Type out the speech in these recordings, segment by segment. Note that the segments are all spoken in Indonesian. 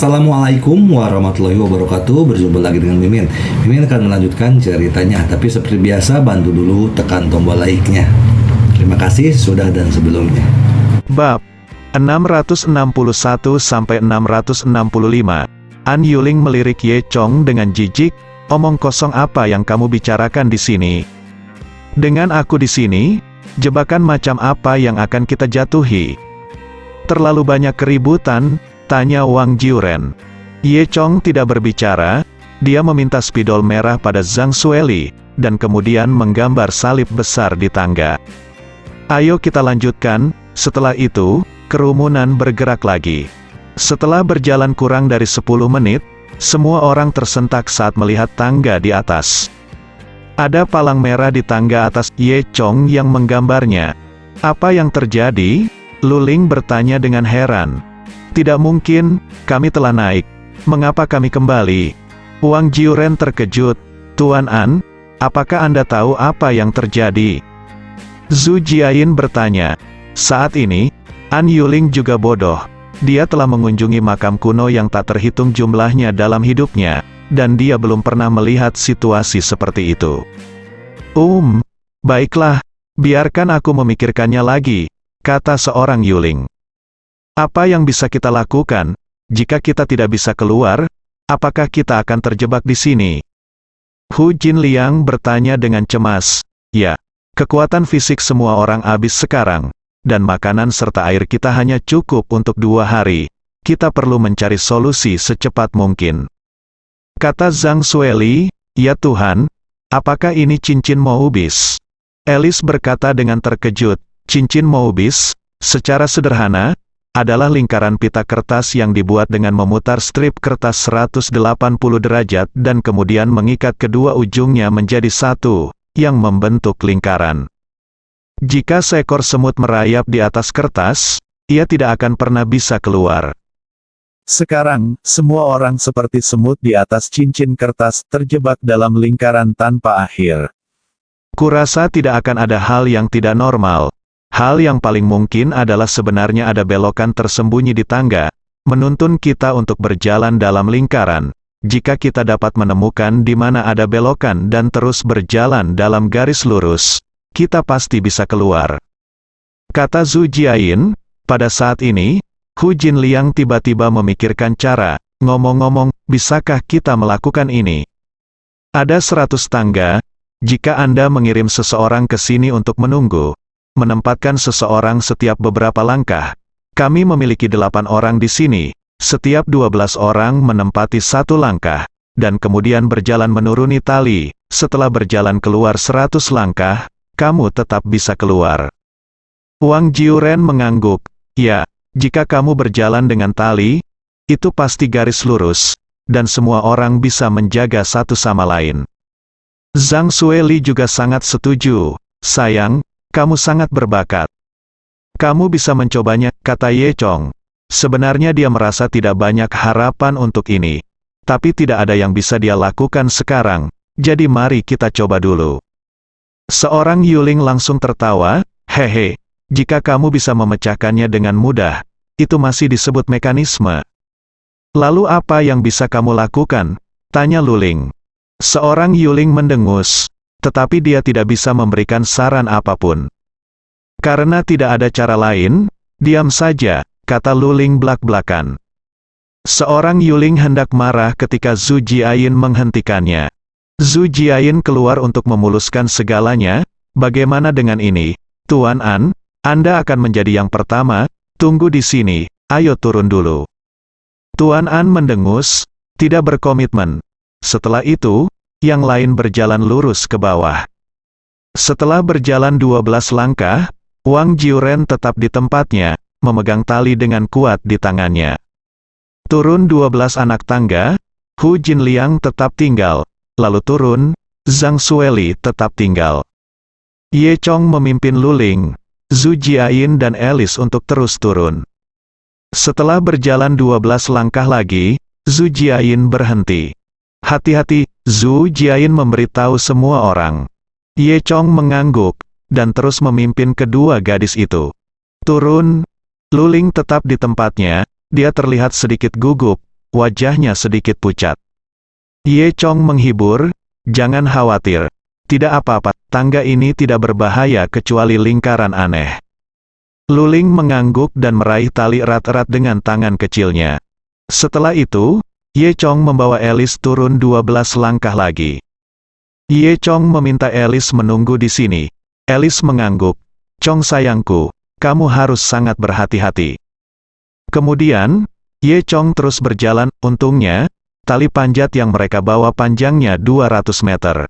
Assalamualaikum warahmatullahi wabarakatuh. Berjumpa lagi dengan Mimin. Mimin akan melanjutkan ceritanya, tapi seperti biasa bantu dulu tekan tombol like-nya. Terima kasih sudah dan sebelumnya. Bab 661-665. An Yuling melirik Ye Chong dengan jijik, "Omong kosong apa yang kamu bicarakan di sini? Dengan aku di sini, jebakan macam apa yang akan kita jatuhi? Terlalu banyak keributan," tanya Wang Jiuren. Ye Chong tidak berbicara, dia meminta spidol merah pada Zhang Sueli, dan kemudian menggambar salib besar di tangga. "Ayo kita lanjutkan." Setelah itu, kerumunan bergerak lagi. Setelah berjalan kurang dari 10 menit, semua orang tersentak saat melihat tangga di atas. Ada palang merah di tangga atas Ye Chong yang menggambarnya. "Apa yang terjadi?" Luling bertanya dengan heran. "Tidak mungkin, kami telah naik. Mengapa kami kembali?" Wang Jiuren terkejut. "Tuan An, apakah Anda tahu apa yang terjadi?" Zhu Jiayin bertanya. Saat ini, An Yuling juga bodoh. Dia telah mengunjungi makam kuno yang tak terhitung jumlahnya dalam hidupnya, dan dia belum pernah melihat situasi seperti itu. Baiklah, biarkan aku memikirkannya lagi," kata seorang Yuling. "Apa yang bisa kita lakukan? Jika kita tidak bisa keluar, apakah kita akan terjebak di sini?" Hu Jinliang bertanya dengan cemas. "Ya, kekuatan fisik semua orang habis sekarang, dan makanan serta air kita hanya cukup untuk 2 hari. Kita perlu mencari solusi secepat mungkin," kata Zhang Sueli. "Ya Tuhan, apakah ini cincin Moubis?" Alice berkata dengan terkejut. Cincin Moubis, secara sederhana, adalah lingkaran pita kertas yang dibuat dengan memutar strip kertas 180 derajat dan kemudian mengikat kedua ujungnya menjadi satu, yang membentuk lingkaran. Jika seekor semut merayap di atas kertas, ia tidak akan pernah bisa keluar. Sekarang, semua orang seperti semut di atas cincin kertas, terjebak dalam lingkaran tanpa akhir. Kurasa tidak akan ada hal yang tidak normal. Hal yang paling mungkin adalah sebenarnya ada belokan tersembunyi di tangga, menuntun kita untuk berjalan dalam lingkaran. Jika kita dapat menemukan di mana ada belokan dan terus berjalan dalam garis lurus, kita pasti bisa keluar, kata Zhu Jiayin. Pada saat ini, Hu Jinliang tiba-tiba memikirkan cara. "Ngomong-ngomong, bisakah kita melakukan ini? Ada 100 tangga, jika Anda mengirim seseorang ke sini untuk menempatkan seseorang setiap beberapa langkah. Kami memiliki 8 orang di sini, setiap 12 orang menempati 1 langkah, dan kemudian berjalan menuruni tali. Setelah berjalan keluar 100 langkah, kamu tetap bisa keluar." Wang Jiuren mengangguk. "Ya, jika kamu berjalan dengan tali, itu pasti garis lurus, dan semua orang bisa menjaga satu sama lain." Zhang Sueli juga sangat setuju. "Sayang, kamu sangat berbakat. Kamu bisa mencobanya," kata Ye Chong. Sebenarnya dia merasa tidak banyak harapan untuk ini. Tapi tidak ada yang bisa dia lakukan sekarang, jadi mari kita coba dulu. Seorang Yuling langsung tertawa. "Hehe, jika kamu bisa memecahkannya dengan mudah, itu masih disebut mekanisme. Lalu apa yang bisa kamu lakukan?" tanya Luling. Seorang Yuling mendengus. Tetapi dia tidak bisa memberikan saran apapun. "Karena tidak ada cara lain, diam saja," kata Luling belak-belakan. Seorang Yuling hendak marah ketika Zhu Jiayin menghentikannya. Zhu Jiayin keluar untuk memuluskan segalanya. "Bagaimana dengan ini, Tuan An? Anda akan menjadi yang pertama. Tunggu di sini, ayo turun dulu." Tuan An mendengus, tidak berkomitmen. Setelah itu, yang lain berjalan lurus ke bawah. Setelah berjalan 12 langkah, Wang Jiuren tetap di tempatnya, memegang tali dengan kuat di tangannya. Turun 12 anak tangga, Hu Jinliang tetap tinggal, lalu turun, Zhang Sueli tetap tinggal. Ye Chong memimpin Luling, Zhu Jiayin dan Alice untuk terus turun. Setelah berjalan 12 langkah lagi, Zhu Jiayin berhenti. "Hati-hati," Zhu Jiayin memberitahu semua orang. Ye Chong mengangguk, dan terus memimpin kedua gadis itu. Turun. Luling tetap di tempatnya, dia terlihat sedikit gugup, wajahnya sedikit pucat. Ye Chong menghibur, "Jangan khawatir. Tidak apa-apa, tangga ini tidak berbahaya kecuali lingkaran aneh." Luling mengangguk dan meraih tali erat-erat dengan tangan kecilnya. Setelah itu, Ye Chong membawa Alice turun 12 langkah lagi. Ye Chong meminta Alice menunggu di sini. Alice mengangguk, "Chong sayangku, kamu harus sangat berhati-hati." Kemudian, Ye Chong terus berjalan, untungnya, tali panjat yang mereka bawa panjangnya 200 meter.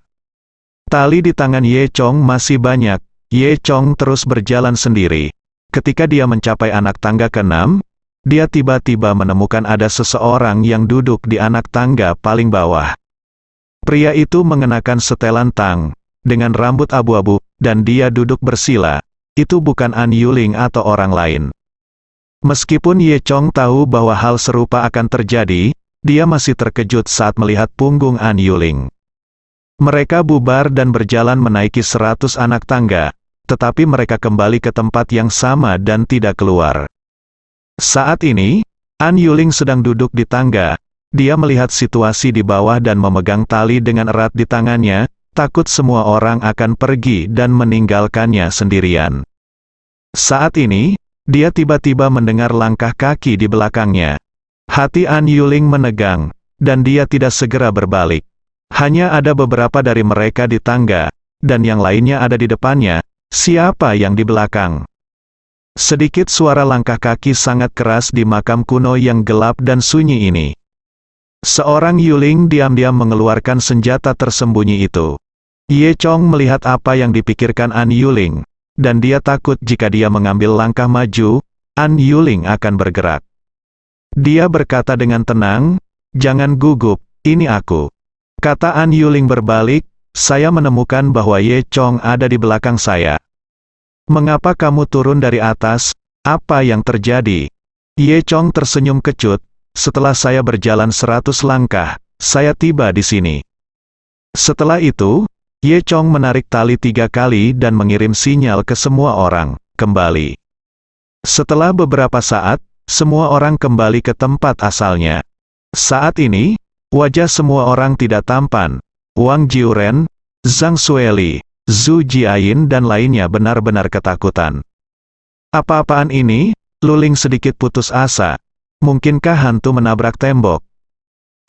Tali di tangan Ye Chong masih banyak, Ye Chong terus berjalan sendiri. Ketika dia mencapai anak tangga ke-6, dia tiba-tiba menemukan ada seseorang yang duduk di anak tangga paling bawah. Pria itu mengenakan setelan tang, dengan rambut abu-abu, dan dia duduk bersila. Itu bukan An Yuling atau orang lain. Meskipun Ye Chong tahu bahwa hal serupa akan terjadi, dia masih terkejut saat melihat punggung An Yuling. Mereka bubar dan berjalan menaiki 100 anak tangga, tetapi mereka kembali ke tempat yang sama dan tidak keluar. Saat ini, An Yuling sedang duduk di tangga. Dia melihat situasi di bawah dan memegang tali dengan erat di tangannya, takut semua orang akan pergi dan meninggalkannya sendirian. Saat ini, dia tiba-tiba mendengar langkah kaki di belakangnya. Hati An Yuling menegang, dan dia tidak segera berbalik. Hanya ada beberapa dari mereka di tangga, dan yang lainnya ada di depannya. Siapa yang di belakang? Sedikit suara langkah kaki sangat keras di makam kuno yang gelap dan sunyi ini. Seorang Yuling diam-diam mengeluarkan senjata tersembunyi itu. Ye Chong melihat apa yang dipikirkan An Yuling, dan dia takut jika dia mengambil langkah maju, An Yuling akan bergerak. Dia berkata dengan tenang, "Jangan gugup, ini aku." Kata An Yuling berbalik, "Saya menemukan bahwa Ye Chong ada di belakang saya." "Mengapa kamu turun dari atas? Apa yang terjadi?" Ye Chong tersenyum kecut, "Setelah saya berjalan 100 langkah, saya tiba di sini." Setelah itu, Ye Chong menarik tali 3 kali dan mengirim sinyal ke semua orang, "Kembali." Setelah beberapa saat, semua orang kembali ke tempat asalnya. Saat ini, wajah semua orang tidak tampan. Wang Jiuren, Zhang Sueli, Zhu Jiayin dan lainnya benar-benar ketakutan. "Apa-apaan ini?" Luling sedikit putus asa. "Mungkinkah hantu menabrak tembok?"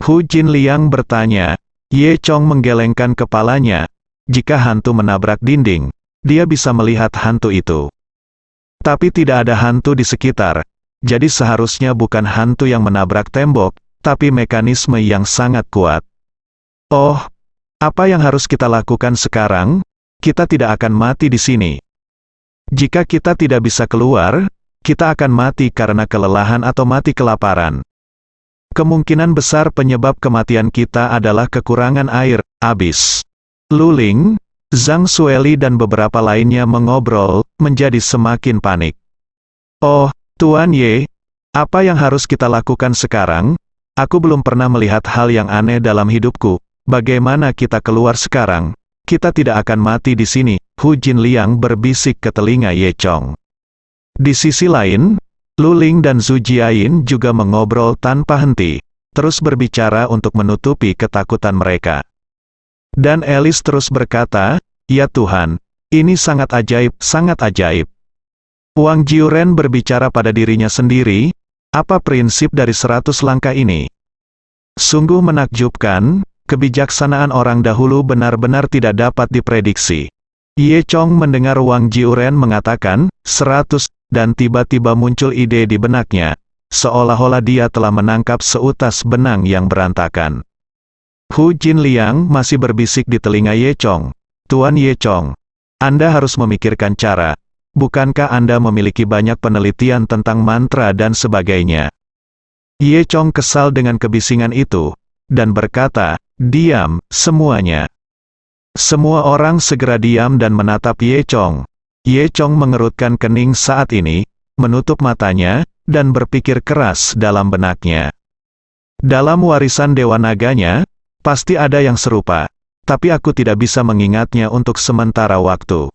Hu Jinliang bertanya. Ye Chong menggelengkan kepalanya. Jika hantu menabrak dinding, dia bisa melihat hantu itu. Tapi tidak ada hantu di sekitar, jadi seharusnya bukan hantu yang menabrak tembok, tapi mekanisme yang sangat kuat. "Oh, apa yang harus kita lakukan sekarang? Kita tidak akan mati di sini. Jika kita tidak bisa keluar, kita akan mati karena kelelahan atau mati kelaparan. Kemungkinan besar penyebab kematian kita adalah kekurangan air." Abis. Luling, Zhang Sueli dan beberapa lainnya mengobrol, menjadi semakin panik. "Oh, Tuan Ye, apa yang harus kita lakukan sekarang? Aku belum pernah melihat hal yang aneh dalam hidupku. Bagaimana kita keluar sekarang? Kita tidak akan mati di sini." Hu Jinliang berbisik ke telinga Ye Chong. Di sisi lain, Luling dan Zhu Jiayin juga mengobrol tanpa henti, terus berbicara untuk menutupi ketakutan mereka. Dan Alice terus berkata, "Ya Tuhan, ini sangat ajaib, sangat ajaib." Wang Jiuren berbicara pada dirinya sendiri, "Apa prinsip dari 100 langkah ini? Sungguh menakjubkan, kebijaksanaan orang dahulu benar-benar tidak dapat diprediksi." Ye Chong mendengar Wang Jiuren mengatakan, 100, dan tiba-tiba muncul ide di benaknya, seolah-olah dia telah menangkap seutas benang yang berantakan. Hu Jinliang masih berbisik di telinga Ye Chong, "Tuan Ye Chong, Anda harus memikirkan cara. Bukankah Anda memiliki banyak penelitian tentang mantra dan sebagainya?" Ye Chong kesal dengan kebisingan itu, dan berkata, "Diam, semuanya." Semua orang segera diam dan menatap Ye Chong. Ye Chong mengerutkan kening saat ini, menutup matanya, dan berpikir keras dalam benaknya. Dalam warisan Dewa Naganya, pasti ada yang serupa, tapi aku tidak bisa mengingatnya untuk sementara waktu.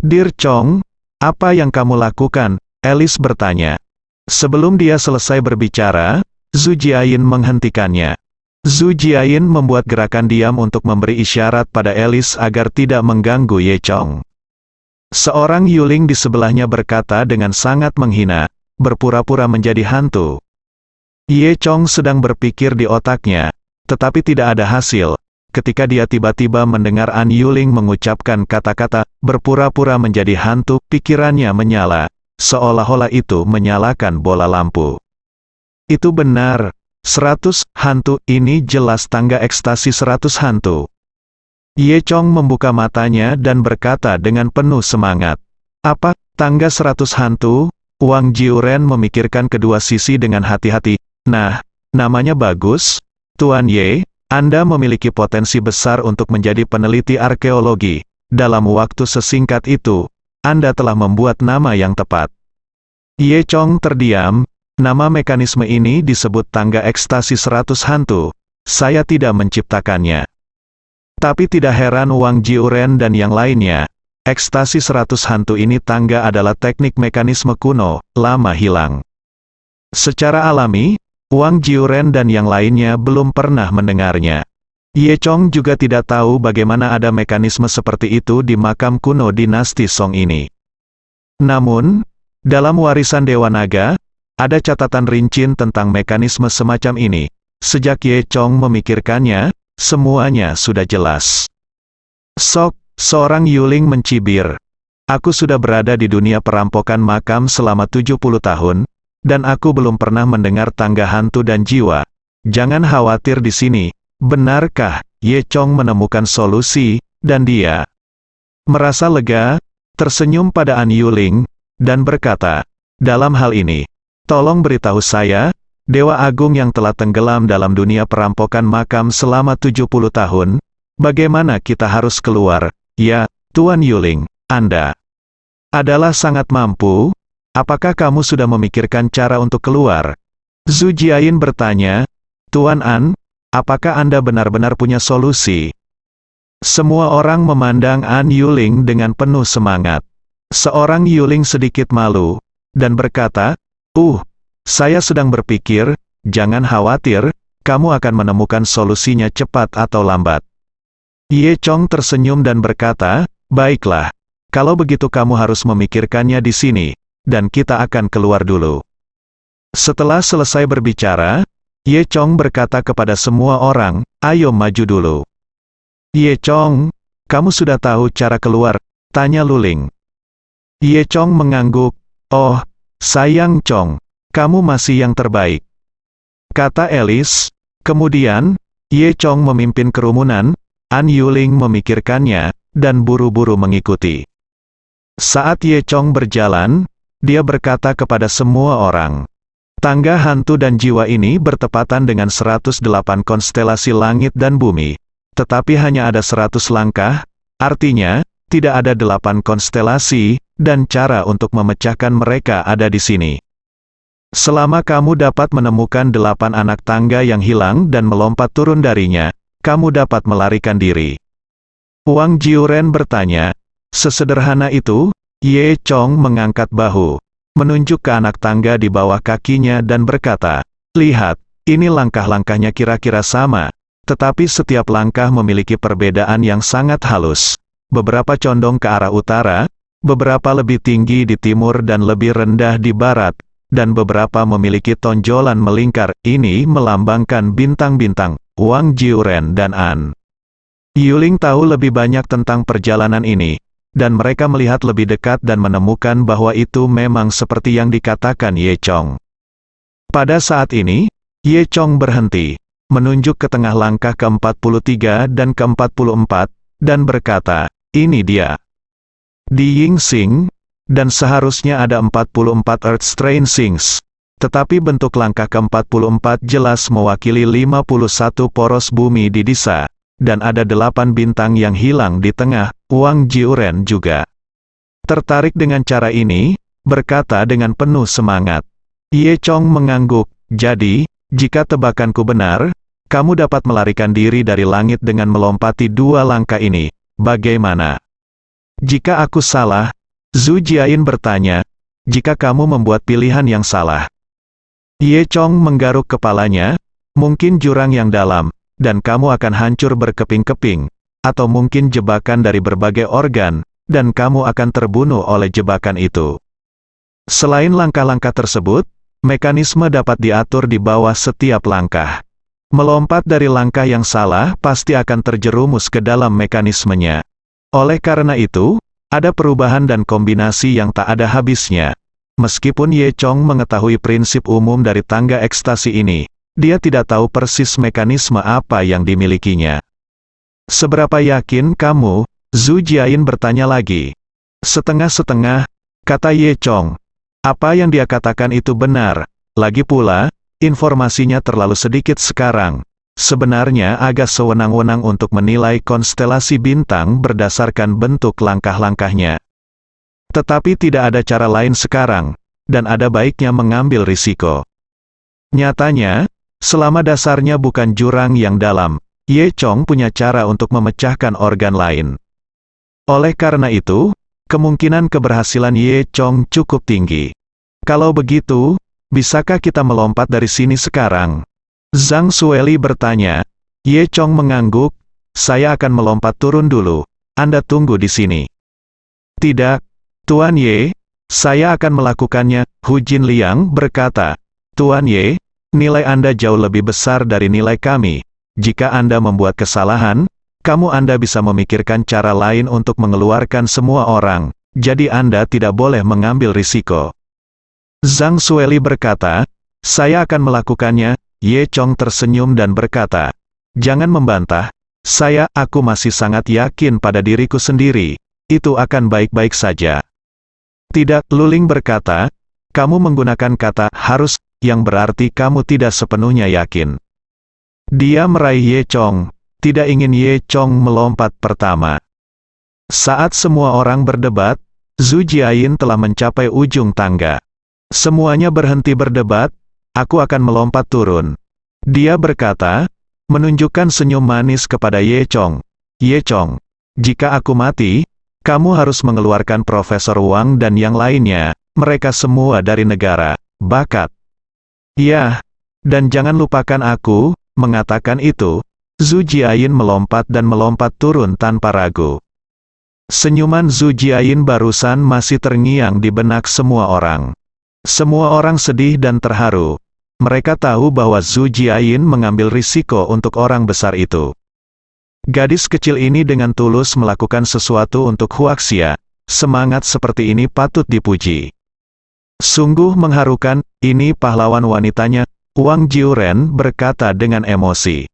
"Dear Chong, apa yang kamu lakukan?" Alice bertanya. Sebelum dia selesai berbicara, Zhu Jiayin menghentikannya. Zhu Jiayin membuat gerakan diam untuk memberi isyarat pada Alice agar tidak mengganggu Ye Chong. Seorang Yuling di sebelahnya berkata dengan sangat menghina, berpura-pura menjadi hantu. Ye Chong sedang berpikir di otaknya, tetapi tidak ada hasil, ketika dia tiba-tiba mendengar An Yuling mengucapkan kata-kata, berpura-pura menjadi hantu, pikirannya menyala, seolah-olah itu menyalakan bola lampu. Itu benar, 100 hantu, ini jelas tangga ekstasi 100 hantu. Ye Chong membuka matanya dan berkata dengan penuh semangat. Apa, tangga 100 hantu? Wang Jiuren memikirkan kedua sisi dengan hati-hati. Nah, namanya bagus. Tuan Ye, Anda memiliki potensi besar untuk menjadi peneliti arkeologi. Dalam waktu sesingkat itu, Anda telah membuat nama yang tepat. Ye Chong terdiam. Nama mekanisme ini disebut tangga ekstasi 100 hantu. Saya tidak menciptakannya. Tapi tidak heran Wang Jiuren dan yang lainnya. Ekstasi 100 hantu ini tangga adalah teknik mekanisme kuno, lama hilang. Secara alami, Wang Jiuren dan yang lainnya belum pernah mendengarnya. Ye Chong juga tidak tahu bagaimana ada mekanisme seperti itu di makam kuno dinasti Song ini. Namun, dalam warisan Dewa Naga, ada catatan rinci tentang mekanisme semacam ini. Sejak Ye Chong memikirkannya, semuanya sudah jelas. Sok, seorang Yuling mencibir. Aku sudah berada di dunia perampokan makam selama 70 tahun, dan aku belum pernah mendengar tangga hantu dan jiwa. Jangan khawatir di sini. Benarkah? Ye Chong menemukan solusi, dan dia merasa lega, tersenyum pada An Yuling, dan berkata, dalam hal ini, tolong beritahu saya, Dewa Agung yang telah tenggelam dalam dunia perampokan makam selama 70 tahun, bagaimana kita harus keluar? Ya, Tuan Yuling, Anda adalah sangat mampu. Apakah kamu sudah memikirkan cara untuk keluar? Zhu Jiayin bertanya, Tuan An, apakah Anda benar-benar punya solusi? Semua orang memandang An Yuling dengan penuh semangat. Seorang Yuling sedikit malu, dan berkata, saya sedang berpikir, jangan khawatir, kamu akan menemukan solusinya cepat atau lambat. Ye Chong tersenyum dan berkata, baiklah, kalau begitu kamu harus memikirkannya di sini, dan kita akan keluar dulu. Setelah selesai berbicara, Ye Chong berkata kepada semua orang, ayo maju dulu. Ye Chong, kamu sudah tahu cara keluar? Tanya Luling. Ye Chong mengangguk, oh, sayang Chong. Kamu masih yang terbaik, kata Alice. Kemudian, Ye Chong memimpin kerumunan, An Yuling memikirkannya, dan buru-buru mengikuti. Saat Ye Chong berjalan, dia berkata kepada semua orang, tangga hantu dan jiwa ini bertepatan dengan 108 konstelasi langit dan bumi, tetapi hanya ada 100 langkah, artinya, tidak ada 8 konstelasi, dan cara untuk memecahkan mereka ada di sini. Selama kamu dapat menemukan 8 anak tangga yang hilang dan melompat turun darinya, kamu dapat melarikan diri. Wang Jiuren bertanya, sesederhana itu? Ye Chong mengangkat bahu, menunjuk ke anak tangga di bawah kakinya dan berkata, lihat, ini langkah-langkahnya kira-kira sama, tetapi setiap langkah memiliki perbedaan yang sangat halus. Beberapa condong ke arah utara, beberapa lebih tinggi di timur dan lebih rendah di barat, dan beberapa memiliki tonjolan melingkar. Ini melambangkan bintang-bintang. Wang Jiuren dan An Yuling tahu lebih banyak tentang perjalanan ini, dan mereka melihat lebih dekat dan menemukan bahwa itu memang seperti yang dikatakan Ye Chong. Pada saat ini, Ye Chong berhenti, menunjuk ke tengah langkah ke-43 dan ke-44, dan berkata, ini dia. Di Ying Xing, dan seharusnya ada 44 Earth Strain Sings. Tetapi bentuk langkah ke-44 jelas mewakili 51 poros bumi di Disa, dan ada 8 bintang yang hilang di tengah. Wang Jiuren juga tertarik dengan cara ini, berkata dengan penuh semangat. Ye Chong mengangguk, jadi, jika tebakanku benar, kamu dapat melarikan diri dari langit dengan melompati 2 langkah ini, bagaimana? Jika aku salah, Zhu Jiayin bertanya, jika kamu membuat pilihan yang salah, Ye Chong menggaruk kepalanya, mungkin jurang yang dalam, dan kamu akan hancur berkeping-keping, atau mungkin jebakan dari berbagai organ, dan kamu akan terbunuh oleh jebakan itu. Selain langkah-langkah tersebut, mekanisme dapat diatur di bawah setiap langkah. Melompat dari langkah yang salah pasti akan terjerumus ke dalam mekanismenya. Oleh karena itu, ada perubahan dan kombinasi yang tak ada habisnya. Meskipun Ye Chong mengetahui prinsip umum dari tangga ekstasi ini, dia tidak tahu persis mekanisme apa yang dimilikinya. Seberapa yakin kamu? Zhu Jiayin bertanya lagi. Setengah-setengah, kata Ye Chong. Apa yang dia katakan itu benar. Lagi pula, informasinya terlalu sedikit sekarang. Sebenarnya agak sewenang-wenang untuk menilai konstelasi bintang berdasarkan bentuk langkah-langkahnya. Tetapi tidak ada cara lain sekarang, dan ada baiknya mengambil risiko. Nyatanya, selama dasarnya bukan jurang yang dalam, Ye Chong punya cara untuk memecahkan organ lain. Oleh karena itu, kemungkinan keberhasilan Ye Chong cukup tinggi. Kalau begitu, bisakah kita melompat dari sini sekarang? Zhang Sueli bertanya. Ye Chong mengangguk, saya akan melompat turun dulu. Anda tunggu di sini. Tidak, Tuan Ye, saya akan melakukannya, Hu Jinliang berkata. Tuan Ye, nilai Anda jauh lebih besar dari nilai kami. Jika Anda membuat kesalahan, Anda bisa memikirkan cara lain untuk mengeluarkan semua orang, jadi Anda tidak boleh mengambil risiko. Zhang Sueli berkata, saya akan melakukannya. Ye Chong tersenyum dan berkata, jangan membantah, aku masih sangat yakin pada diriku sendiri, itu akan baik-baik saja. Tidak, Luling berkata, kamu menggunakan kata harus, yang berarti kamu tidak sepenuhnya yakin. Dia meraih Ye Chong, tidak ingin Ye Chong melompat pertama. Saat semua orang berdebat, Zhu Jiayin telah mencapai ujung tangga. Semuanya berhenti berdebat, aku akan melompat turun. Dia berkata, menunjukkan senyum manis kepada Ye Chong. Ye Chong, jika aku mati, kamu harus mengeluarkan Profesor Wang dan yang lainnya, mereka semua dari negara bakat. Ya, dan jangan lupakan aku. Mengatakan itu, Zhu Jiayin melompat dan melompat turun tanpa ragu. Senyuman Zhu Jiayin barusan masih terngiang di benak semua orang. Semua orang sedih dan terharu. Mereka tahu bahwa Zhu Jiayin mengambil risiko untuk orang besar itu. Gadis kecil ini dengan tulus melakukan sesuatu untuk Huaxia. Semangat seperti ini patut dipuji. Sungguh mengharukan, ini pahlawan wanitanya, Wang Jiuren berkata dengan emosi.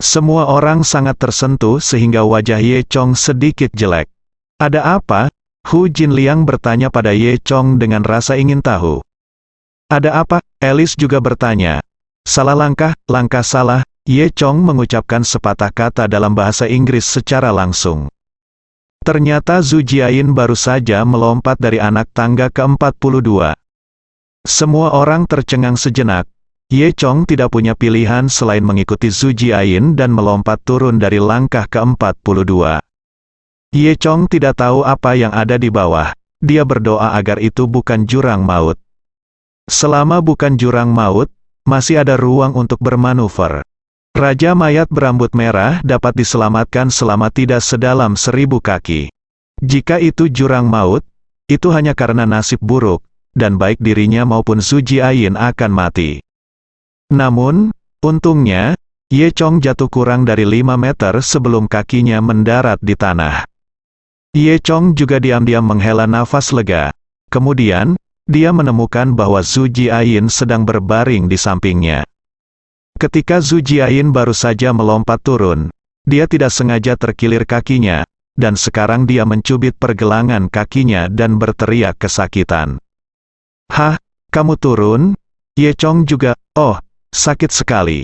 Semua orang sangat tersentuh sehingga wajah Ye Chong sedikit jelek. Ada apa? Hu Jinliang bertanya pada Ye Chong dengan rasa ingin tahu. Ada apa? Alice juga bertanya. Salah langkah salah, Ye Chong mengucapkan sepatah kata dalam bahasa Inggris secara langsung. Ternyata Zhu Jiayin baru saja melompat dari anak tangga ke-42. Semua orang tercengang sejenak. Ye Chong tidak punya pilihan selain mengikuti Zhu Jiayin dan melompat turun dari langkah ke-42. Ye Chong tidak tahu apa yang ada di bawah. Dia berdoa agar itu bukan jurang maut. Selama bukan jurang maut, masih ada ruang untuk bermanuver. Raja mayat berambut merah dapat diselamatkan selama tidak sedalam 1000 kaki. Jika itu jurang maut, itu hanya karena nasib buruk, dan baik dirinya maupun Zhu Jiayin akan mati. Namun, untungnya, Ye Chong jatuh kurang dari 5 meter sebelum kakinya mendarat di tanah. Ye Chong juga diam-diam menghela nafas lega. Kemudian, dia menemukan bahwa Zhu Jiayin sedang berbaring di sampingnya. Ketika Zhu Jiayin baru saja melompat turun, dia tidak sengaja terkilir kakinya, dan sekarang dia mencubit pergelangan kakinya dan berteriak kesakitan. Hah, kamu turun? Ye Chong juga, oh, sakit sekali.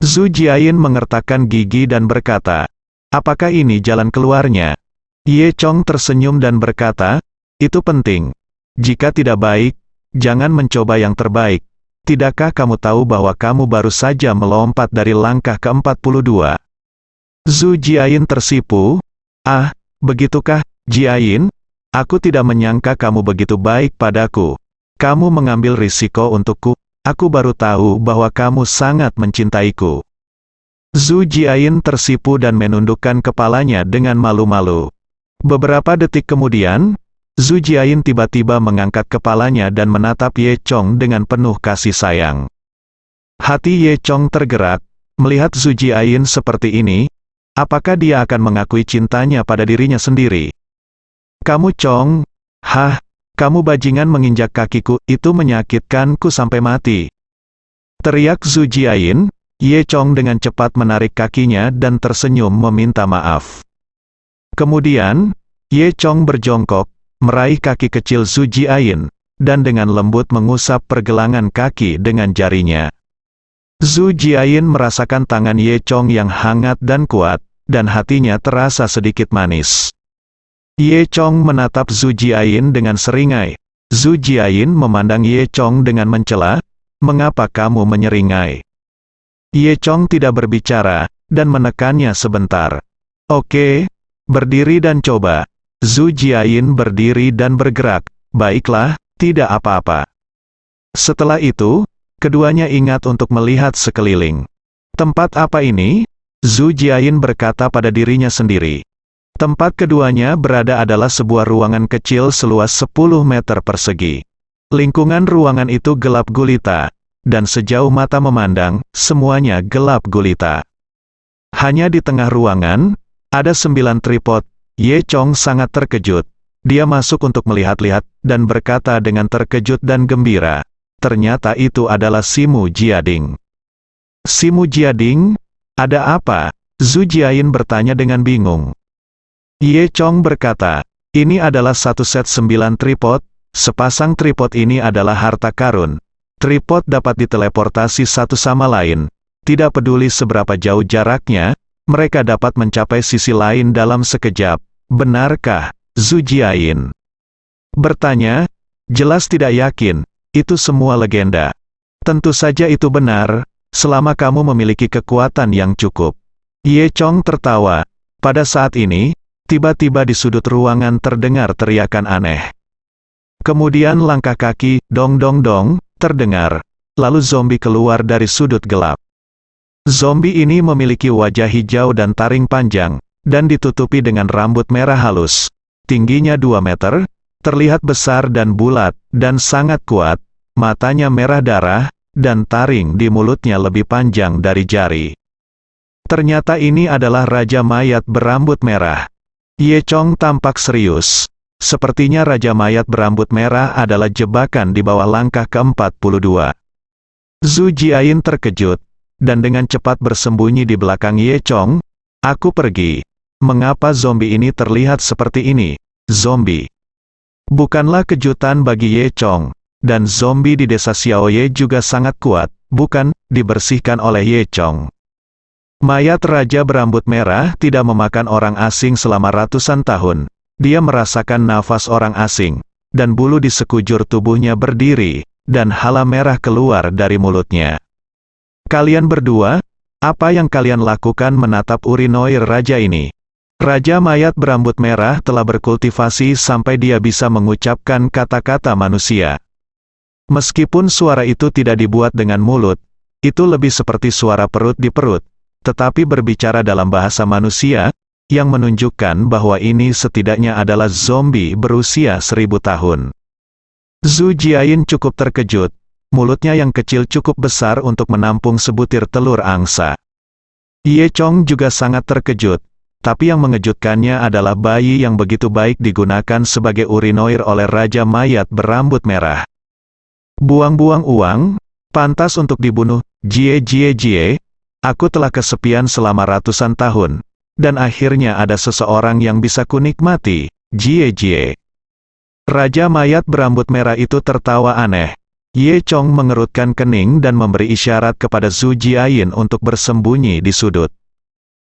Zhu Jiayin mengertakkan gigi dan berkata, apakah ini jalan keluarnya? Ye Chong tersenyum dan berkata, itu penting. Jika tidak baik, jangan mencoba yang terbaik. Tidakkah kamu tahu bahwa kamu baru saja melompat dari langkah ke-42? Zhu Jiayin tersipu. Ah, begitukah, Jiayin? Aku tidak menyangka kamu begitu baik padaku. Kamu mengambil risiko untukku. aku baru tahu bahwa kamu sangat mencintaiku. Zhu Jiayin tersipu dan menundukkan kepalanya dengan malu-malu. Beberapa detik kemudian, Zhu Jiayin tiba-tiba mengangkat kepalanya dan menatap Ye Chong dengan penuh kasih sayang. Hati Ye Chong tergerak, melihat Zhu Jiayin seperti ini. Apakah dia akan mengakui cintanya pada dirinya sendiri? Kamu Chong, kamu bajingan menginjak kakiku, itu menyakitkanku sampai mati. Teriak Zhu Jiayin. Ye Chong dengan cepat menarik kakinya dan tersenyum meminta maaf. Kemudian, Ye Chong berjongkok, meraih kaki kecil Zhu Jiayin, dan dengan lembut mengusap pergelangan kaki dengan jarinya. Zhu Jiayin merasakan tangan Ye Chong yang hangat dan kuat, dan hatinya terasa sedikit manis. Ye Chong menatap Zhu Jiayin dengan seringai. Zhu Jiayin memandang Ye Chong dengan mencela, "Mengapa kamu menyeringai?" Ye Chong tidak berbicara, dan menekannya sebentar. "Oke, berdiri dan coba." Zhu Jiayin berdiri dan bergerak. "Baiklah, tidak apa-apa." Setelah itu, keduanya ingat untuk melihat sekeliling. Tempat apa ini? Zhu Jiayin berkata pada dirinya sendiri. Tempat keduanya berada adalah sebuah ruangan kecil seluas 10 meter persegi. Lingkungan ruangan itu gelap gulita, dan sejauh mata memandang, semuanya gelap gulita. Hanya di tengah ruangan, ada 9 tripod. Ye Chong sangat terkejut. Dia masuk untuk melihat-lihat, dan berkata dengan terkejut dan gembira. Ternyata itu adalah Simu Jiading. Simu Jiading? Ada apa? Zhu Jiayin bertanya dengan bingung. Ye Chong berkata, ini adalah satu set 9 tripod. Sepasang tripod ini adalah harta karun. Tripod dapat diteleportasi satu sama lain. Tidak peduli seberapa jauh jaraknya, mereka dapat mencapai sisi lain dalam sekejap. Benarkah? Zhu Jiayin bertanya, jelas tidak yakin. Itu semua legenda. Tentu saja itu benar, selama kamu memiliki kekuatan yang cukup. Ye Chong tertawa. Pada saat ini, tiba-tiba di sudut ruangan terdengar teriakan aneh. Kemudian langkah kaki, dong dong dong, terdengar. Lalu zombie keluar dari sudut gelap. Zombie ini memiliki wajah hijau dan taring panjang, dan ditutupi dengan rambut merah halus. Tingginya 2 meter, terlihat besar dan bulat, dan sangat kuat. Matanya merah darah, dan taring di mulutnya lebih panjang dari jari. Ternyata ini adalah Raja Mayat berambut merah. Ye Chong tampak serius. Sepertinya Raja Mayat berambut merah adalah jebakan di bawah langkah ke-42. Zhu Jiayin terkejut, dan dengan cepat bersembunyi di belakang Ye Chong. Aku pergi. Mengapa zombie ini terlihat seperti ini? Zombie. Bukanlah kejutan bagi Ye Chong. Dan zombie di desa Xiaoye juga sangat kuat, bukan, dibersihkan oleh Ye Chong. Mayat Raja berambut merah tidak memakan orang asing selama ratusan tahun. Dia merasakan nafas orang asing, dan bulu di sekujur tubuhnya berdiri, dan hala merah keluar dari mulutnya. Kalian berdua, apa yang kalian lakukan menatap urinoir raja ini? Raja Mayat berambut merah telah berkultivasi sampai dia bisa mengucapkan kata-kata manusia. Meskipun suara itu tidak dibuat dengan mulut, itu lebih seperti suara perut di perut, tetapi berbicara dalam bahasa manusia, yang menunjukkan bahwa ini setidaknya adalah zombie berusia 1000 tahun. Zhu Jiayin cukup terkejut, mulutnya yang kecil cukup besar untuk menampung sebutir telur angsa. Ye Chong juga sangat terkejut, tapi yang mengejutkannya adalah bayi yang begitu baik digunakan sebagai urinoir oleh Raja Mayat berambut merah. Buang-buang uang, pantas untuk dibunuh. Jie, aku telah kesepian selama ratusan tahun, dan akhirnya ada seseorang yang bisa kunikmati. Jie. Raja Mayat berambut merah itu tertawa aneh. Ye Chong mengerutkan kening dan memberi isyarat kepada Zhu Jiayin untuk bersembunyi di sudut.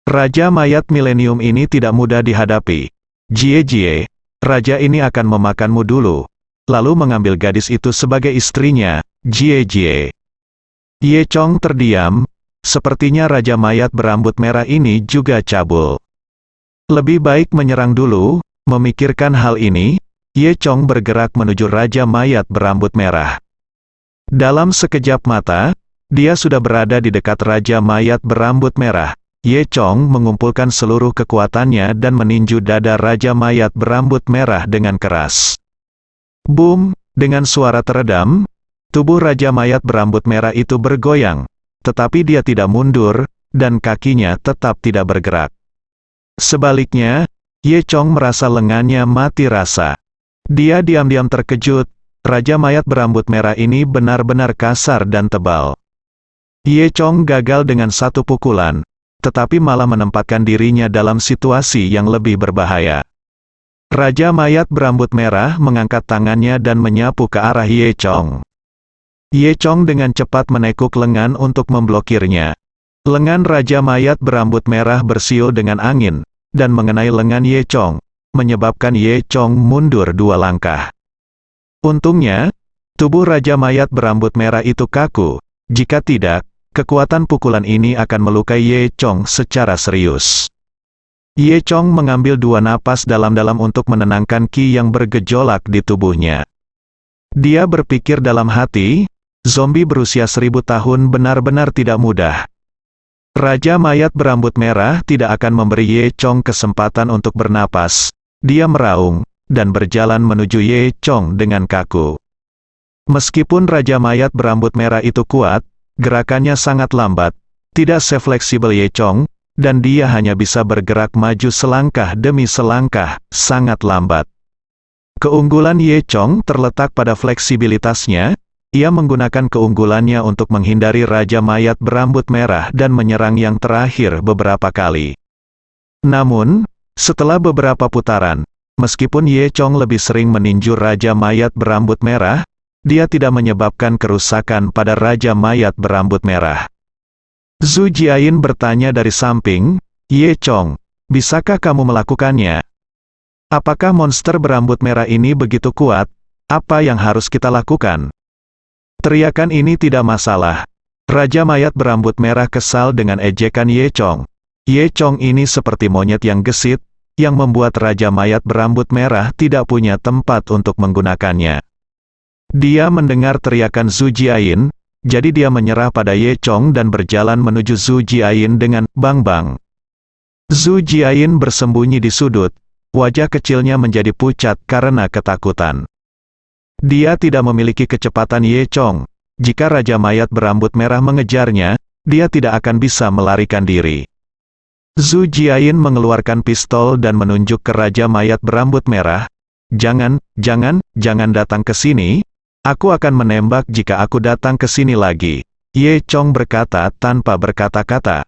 Raja Mayat milenium ini tidak mudah dihadapi. Jie, raja ini akan memakanmu dulu. Lalu mengambil gadis itu sebagai istrinya, Jie. Ye Chong terdiam, sepertinya Raja Mayat berambut merah ini juga cabul. Lebih baik menyerang dulu, memikirkan hal ini, Ye Chong bergerak menuju Raja Mayat berambut merah. Dalam sekejap mata, dia sudah berada di dekat Raja Mayat berambut merah. Ye Chong mengumpulkan seluruh kekuatannya dan meninju dada Raja Mayat berambut merah dengan keras. Boom! Dengan suara teredam, tubuh Raja Mayat berambut merah itu bergoyang, tetapi dia tidak mundur, dan kakinya tetap tidak bergerak. Sebaliknya, Ye Chong merasa lengannya mati rasa. Dia diam-diam terkejut, Raja Mayat berambut merah ini benar-benar kasar dan tebal. Ye Chong gagal dengan satu pukulan, tetapi malah menempatkan dirinya dalam situasi yang lebih berbahaya. Raja Mayat berambut merah mengangkat tangannya dan menyapu ke arah Ye Chong. Ye Chong dengan cepat menekuk lengan untuk memblokirnya. Lengan Raja Mayat berambut merah bersiul dengan angin, dan mengenai lengan Ye Chong, menyebabkan Ye Chong mundur 2 langkah. Untungnya, tubuh Raja Mayat berambut merah itu kaku, jika tidak, kekuatan pukulan ini akan melukai Ye Chong secara serius. Ye Chong mengambil 2 napas dalam-dalam untuk menenangkan ki yang bergejolak di tubuhnya. Dia berpikir dalam hati, zombie berusia 1000 tahun benar-benar tidak mudah. Raja Mayat berambut merah tidak akan memberi Ye Chong kesempatan untuk bernapas. Dia meraung, dan berjalan menuju Ye Chong dengan kaku. Meskipun Raja Mayat berambut merah itu kuat, gerakannya sangat lambat, tidak sefleksibel Ye Chong, dan dia hanya bisa bergerak maju selangkah demi selangkah, sangat lambat. Keunggulan Ye Chong terletak pada fleksibilitasnya. Ia menggunakan keunggulannya untuk menghindari Raja Mayat berambut merah dan menyerang yang terakhir beberapa kali. Namun, setelah beberapa putaran, meskipun Ye Chong lebih sering meninju Raja Mayat berambut merah, dia tidak menyebabkan kerusakan pada Raja Mayat berambut merah. Zhu Jiayin bertanya dari samping, "Ye Chong, bisakah kamu melakukannya? Apakah monster berambut merah ini begitu kuat? Apa yang harus kita lakukan?" Teriakan ini tidak masalah. Raja Mayat berambut merah kesal dengan ejekan Ye Chong. Ye Chong ini seperti monyet yang gesit, yang membuat Raja Mayat berambut merah tidak punya tempat untuk menggunakannya. Dia mendengar teriakan Zhu Jiayin, jadi dia menyerah pada Ye Chong dan berjalan menuju Zhu Jiayin dengan bang-bang. Zhu Jiayin bersembunyi di sudut, wajah kecilnya menjadi pucat karena ketakutan. Dia tidak memiliki kecepatan Ye Chong. Jika Raja Mayat berambut merah mengejarnya, dia tidak akan bisa melarikan diri. Zhu Jiayin mengeluarkan pistol dan menunjuk ke Raja Mayat berambut merah. Jangan datang ke sini. Aku akan menembak jika aku datang ke sini lagi." Ye Chong berkata tanpa berkata-kata.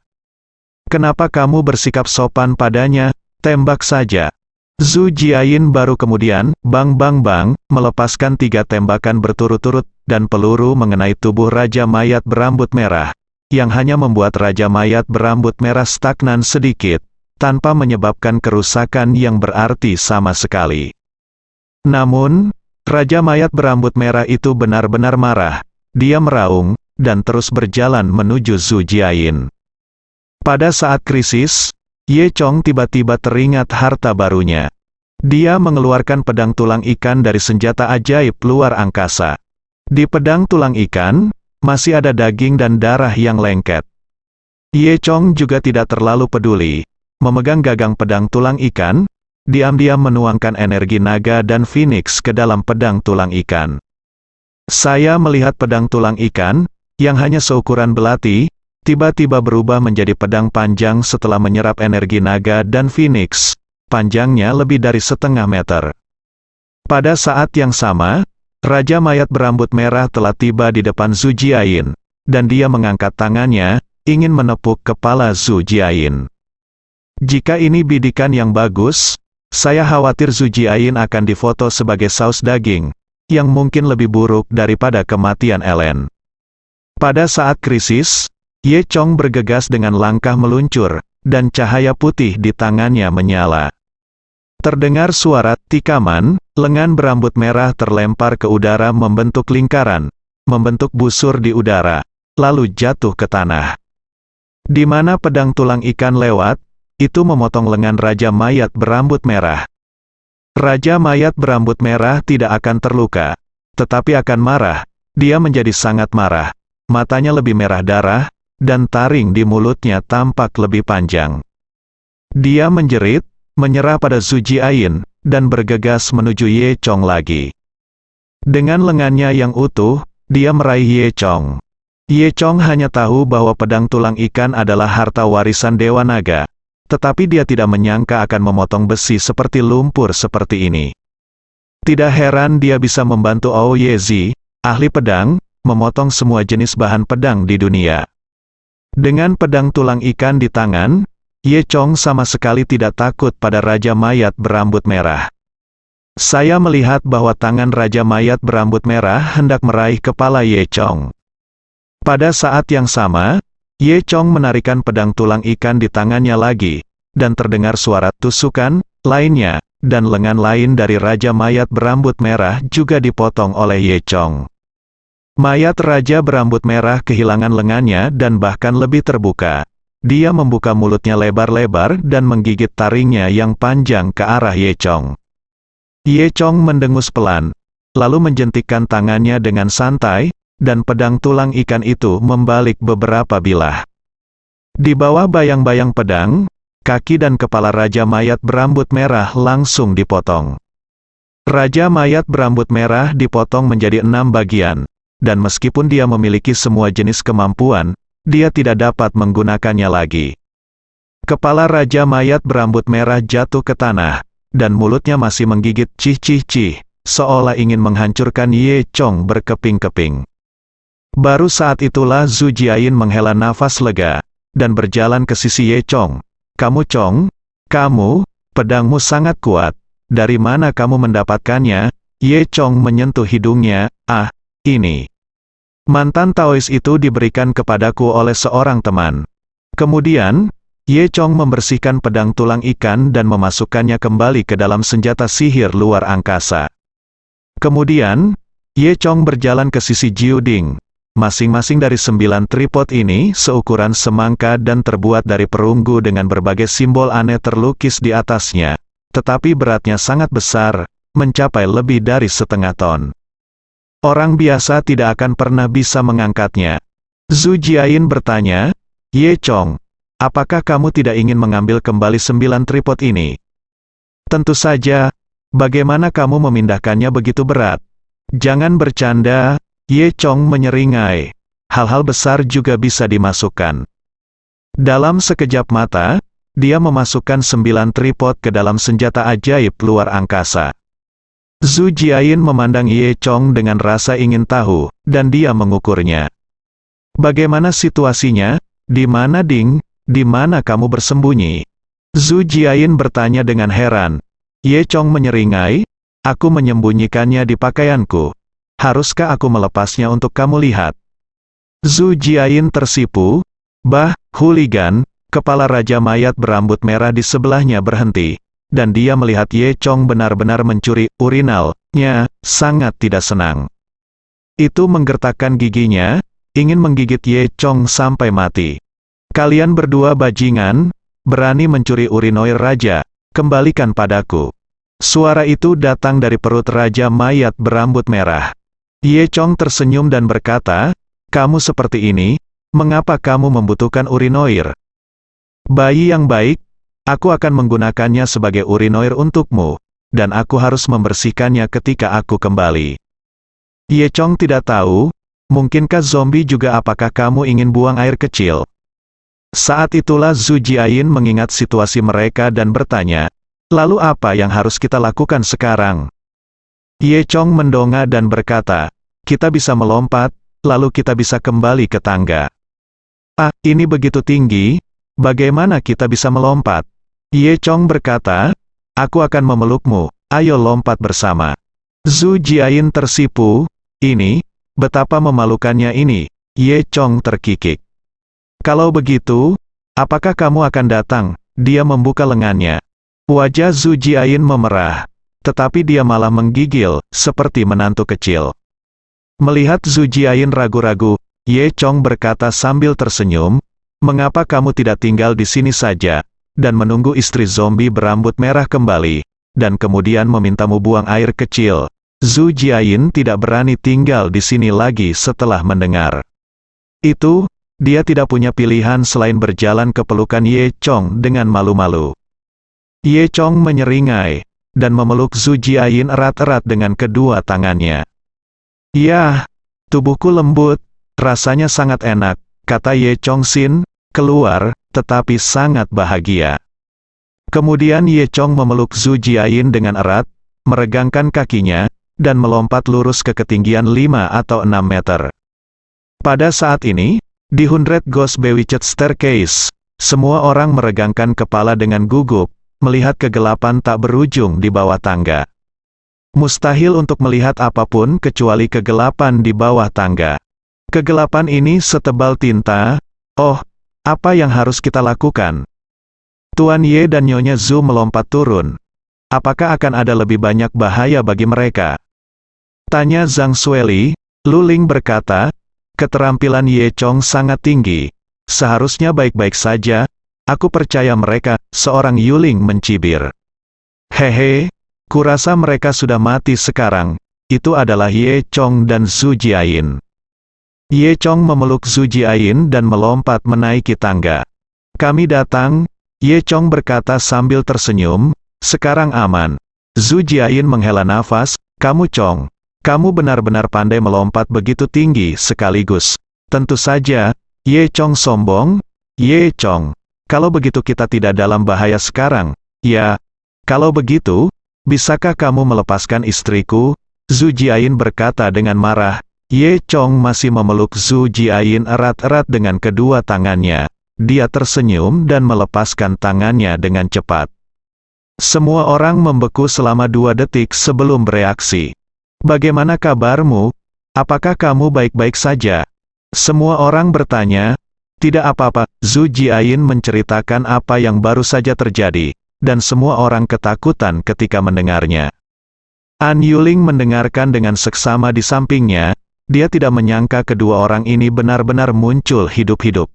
"Kenapa kamu bersikap sopan padanya? Tembak saja." Zhu Jiayin baru kemudian, bang, melepaskan 3 tembakan berturut-turut, dan peluru mengenai tubuh Raja Mayat berambut merah, yang hanya membuat Raja Mayat berambut merah stagnan sedikit, tanpa menyebabkan kerusakan yang berarti sama sekali. Namun, Raja Mayat berambut merah itu benar-benar marah. Dia meraung, dan terus berjalan menuju Zhu Jiayin. Pada saat krisis, Ye Chong tiba-tiba teringat harta barunya. Dia mengeluarkan pedang tulang ikan dari senjata ajaib luar angkasa. Di pedang tulang ikan, masih ada daging dan darah yang lengket. Ye Chong juga tidak terlalu peduli. Memegang gagang pedang tulang ikan, diam-diam menuangkan energi naga dan phoenix ke dalam pedang tulang ikan. Saya melihat pedang tulang ikan, yang hanya seukuran belati, tiba-tiba berubah menjadi pedang panjang setelah menyerap energi naga dan phoenix, panjangnya lebih dari 1/2 meter. Pada saat yang sama, Raja Mayat berambut merah telah tiba di depan Zhu Jiayin, dan dia mengangkat tangannya, ingin menepuk kepala Zhu Jiayin. Jika ini bidikan yang bagus, saya khawatir Zhu Jiayin akan difoto sebagai saus daging, yang mungkin lebih buruk daripada kematian Ellen. Pada saat krisis, Ye Chong bergegas dengan langkah meluncur, dan cahaya putih di tangannya menyala. Terdengar suara tikaman, lengan berambut merah terlempar ke udara membentuk lingkaran, membentuk busur di udara, lalu jatuh ke tanah. Di mana pedang tulang ikan lewat, itu memotong lengan Raja Mayat berambut merah. Raja Mayat berambut merah tidak akan terluka, tetapi akan marah, dia menjadi sangat marah. Matanya lebih merah darah, dan taring di mulutnya tampak lebih panjang. Dia menjerit, menyerah pada Zhu Jiayin, dan bergegas menuju Ye Chong lagi. Dengan lengannya yang utuh, dia meraih Ye Chong. Ye Chong hanya tahu bahwa pedang tulang ikan adalah harta warisan Dewa Naga, tetapi dia tidak menyangka akan memotong besi seperti lumpur seperti ini. Tidak heran dia bisa membantu Ao Yezi, ahli pedang, memotong semua jenis bahan pedang di dunia. Dengan pedang tulang ikan di tangan, Ye Chong sama sekali tidak takut pada Raja Mayat berambut merah. Saya melihat bahwa tangan Raja Mayat berambut merah hendak meraih kepala Ye Chong. Pada saat yang sama, Ye Chong menarikan pedang tulang ikan di tangannya lagi, dan terdengar suara tusukan lainnya, dan lengan lain dari Raja Mayat berambut merah juga dipotong oleh Ye Chong. Mayat Raja berambut merah kehilangan lengannya dan bahkan lebih terbuka. Dia membuka mulutnya lebar-lebar dan menggigit taringnya yang panjang ke arah Ye Chong. Ye Chong mendengus pelan, lalu menjentikkan tangannya dengan santai, dan pedang tulang ikan itu membalik beberapa bilah. Di bawah bayang-bayang pedang, kaki dan kepala Raja Mayat berambut merah langsung dipotong. Raja Mayat berambut merah dipotong menjadi 6 bagian, dan meskipun dia memiliki semua jenis kemampuan, dia tidak dapat menggunakannya lagi. Kepala Raja Mayat berambut merah jatuh ke tanah, dan mulutnya masih menggigit cih-cih-cih, seolah ingin menghancurkan Ye Chong berkeping-keping. Baru saat itulah Zhu Jiayin menghela nafas lega, dan berjalan ke sisi Ye Chong. "Kamu Chong, kamu, pedangmu sangat kuat. Dari mana kamu mendapatkannya?" Ye Chong menyentuh hidungnya. "Ah, ini. Mantan Taois itu diberikan kepadaku oleh seorang teman." Kemudian, Ye Chong membersihkan pedang tulang ikan dan memasukkannya kembali ke dalam senjata sihir luar angkasa. Kemudian, Ye Chong berjalan ke sisi Jiu Ding. Masing-masing dari 9 tripod ini seukuran semangka dan terbuat dari perunggu dengan berbagai simbol aneh terlukis di atasnya, tetapi beratnya sangat besar, mencapai lebih dari setengah ton. Orang biasa tidak akan pernah bisa mengangkatnya. Zhu Jiayin bertanya, "Ye Chong, apakah kamu tidak ingin mengambil kembali 9 tripod ini?" "Tentu saja, bagaimana kamu memindahkannya begitu berat?" "Jangan bercanda," Ye Chong menyeringai. "Hal-hal besar juga bisa dimasukkan." Dalam sekejap mata, dia memasukkan 9 tripod ke dalam senjata ajaib luar angkasa. Zhu Jiayin memandang Ye Chong dengan rasa ingin tahu, dan dia mengukurnya. "Bagaimana situasinya? Di mana Ding? Di mana kamu bersembunyi?" Zhu Jiayin bertanya dengan heran. Ye Chong menyeringai, "Aku menyembunyikannya di pakaianku. Haruskah aku melepasnya untuk kamu lihat?" Zhu Jiayin tersipu. "Bah, hooligan!" Kepala Raja Mayat berambut merah di sebelahnya berhenti, dan dia melihat Ye Chong benar-benar mencuri urinalnya, sangat tidak senang. Itu menggertakkan giginya, ingin menggigit Ye Chong sampai mati. "Kalian berdua bajingan, berani mencuri urinoir Raja, kembalikan padaku." Suara itu datang dari perut Raja Mayat berambut merah. Ye Chong tersenyum dan berkata, "Kamu seperti ini, mengapa kamu membutuhkan urinoir? Bayi yang baik, aku akan menggunakannya sebagai urinoir untukmu, dan aku harus membersihkannya ketika aku kembali." Ye Chong tidak tahu, mungkinkah zombie juga apakah kamu ingin buang air kecil? Saat itulah Zhu Jiayin mengingat situasi mereka dan bertanya, "Lalu apa yang harus kita lakukan sekarang?" Ye Chong mendongak dan berkata, "Kita bisa melompat, lalu kita bisa kembali ke tangga." "Ah, ini begitu tinggi, bagaimana kita bisa melompat?" Ye Chong berkata, "Aku akan memelukmu, ayo lompat bersama." Zhu Jiayin tersipu. "Ini, betapa memalukannya ini." Ye Chong terkikik. "Kalau begitu, apakah kamu akan datang?" Dia membuka lengannya. Wajah Zhu Jiayin memerah, tetapi dia malah menggigil, seperti menantu kecil. Melihat Zhu Jiayin ragu-ragu, Ye Chong berkata sambil tersenyum, "Mengapa kamu tidak tinggal di sini saja, dan menunggu istri zombie berambut merah kembali, dan kemudian memintamu buang air kecil?" Zhu Jiayin tidak berani tinggal di sini lagi setelah mendengar itu. Dia tidak punya pilihan selain berjalan ke pelukan Ye Chong dengan malu-malu. Ye Chong menyeringai dan memeluk Zhu Jiayin erat-erat dengan kedua tangannya. "Yah, tubuhku lembut, rasanya sangat enak," kata Ye Chong Sin, keluar, tetapi sangat bahagia. Kemudian Ye Chong memeluk Zhu Jiayin dengan erat, meregangkan kakinya, dan melompat lurus ke ketinggian 5 atau 6 meter. Pada saat ini, di 100 Ghost Bewitched Staircase, semua orang meregangkan kepala dengan gugup, melihat kegelapan tak berujung di bawah tangga. Mustahil untuk melihat apapun kecuali kegelapan di bawah tangga. Kegelapan ini setebal tinta. Oh, apa yang harus kita lakukan? Tuan Ye dan Nyonya Zhu melompat turun. Apakah akan ada lebih banyak bahaya bagi mereka? Tanya Zhang Sueli. Lu Ling berkata, keterampilan Ye Chong sangat tinggi. Seharusnya baik-baik saja. Aku percaya mereka, seorang Yuling mencibir. Hehe, kurasa mereka sudah mati sekarang. Itu adalah Ye Chong dan Zhu Jiayin. Ye Chong memeluk Zhu Jiayin dan melompat menaiki tangga. Kami datang, Ye Chong berkata sambil tersenyum. Sekarang aman. Zhu Jiayin menghela nafas. Kamu Chong, kamu benar-benar pandai melompat begitu tinggi sekaligus. Tentu saja, Ye Chong sombong. Ye Chong, kalau begitu kita tidak dalam bahaya sekarang. Ya, kalau begitu, bisakah kamu melepaskan istriku? Zhu Jiayin berkata dengan marah. Ye Chong masih memeluk Zhu Jiayin erat-erat dengan kedua tangannya. Dia tersenyum dan melepaskan tangannya dengan cepat. Semua orang membeku selama 2 detik sebelum bereaksi. Bagaimana kabarmu? Apakah kamu baik-baik saja? Semua orang bertanya. Tidak apa-apa. Zhu Jiayin menceritakan apa yang baru saja terjadi, dan semua orang ketakutan ketika mendengarnya. An Yuling mendengarkan dengan seksama di sampingnya. Dia tidak menyangka kedua orang ini benar-benar muncul hidup-hidup.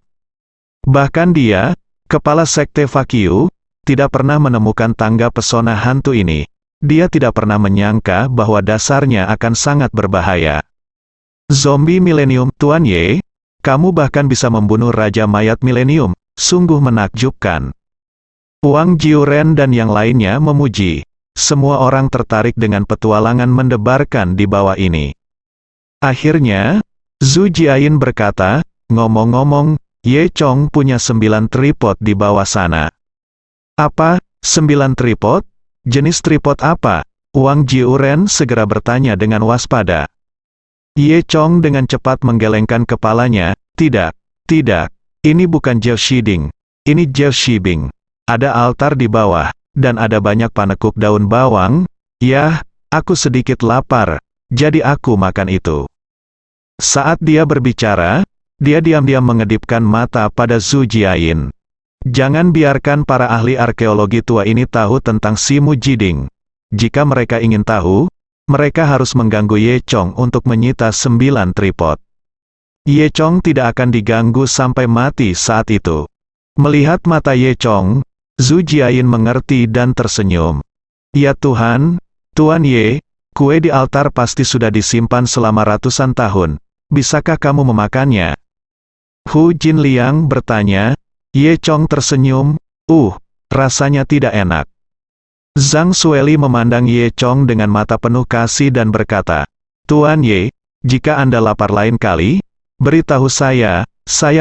Bahkan dia, kepala sekte Fakyu, tidak pernah menemukan tangga pesona hantu ini. Dia tidak pernah menyangka bahwa dasarnya akan sangat berbahaya. Zombie Milenium, Tuan Ye, kamu bahkan bisa membunuh Raja Mayat Milenium, sungguh menakjubkan. Wang Jiuren dan yang lainnya memuji. Semua orang tertarik dengan petualangan mendebarkan di bawah ini. Akhirnya, Zhu Jiayin berkata, ngomong-ngomong, Ye Chong punya 9 tripod di bawah sana. Apa? 9 tripod? Jenis tripod apa? Wang Jiuren segera bertanya dengan waspada. Ye Chong dengan cepat menggelengkan kepalanya. Tidak, ini bukan Jiao Shiding. Ini Jiao Shibing. Ada altar di bawah, dan ada banyak panekuk daun bawang. Yah, aku sedikit lapar, jadi aku makan itu. Saat dia berbicara, dia diam-diam mengedipkan mata pada Zhu Jiayin. Jangan biarkan para ahli arkeologi tua ini tahu tentang si Mujiding. Jika mereka ingin tahu, mereka harus mengganggu Ye Chong untuk menyita 9 tripod. Ye Chong tidak akan diganggu sampai mati saat itu. Melihat mata Ye Chong, Zhu Jiayin mengerti dan tersenyum. Ya Tuhan, Tuan Ye, kue di altar pasti sudah disimpan selama ratusan tahun. Bisakah kamu memakannya? Hu Jinliang bertanya. Ye Chong tersenyum. Rasanya tidak enak. Zhang Sueli memandang Ye Chong dengan mata penuh kasih dan berkata, Tuan Ye, jika Anda lapar lain kali, beritahu saya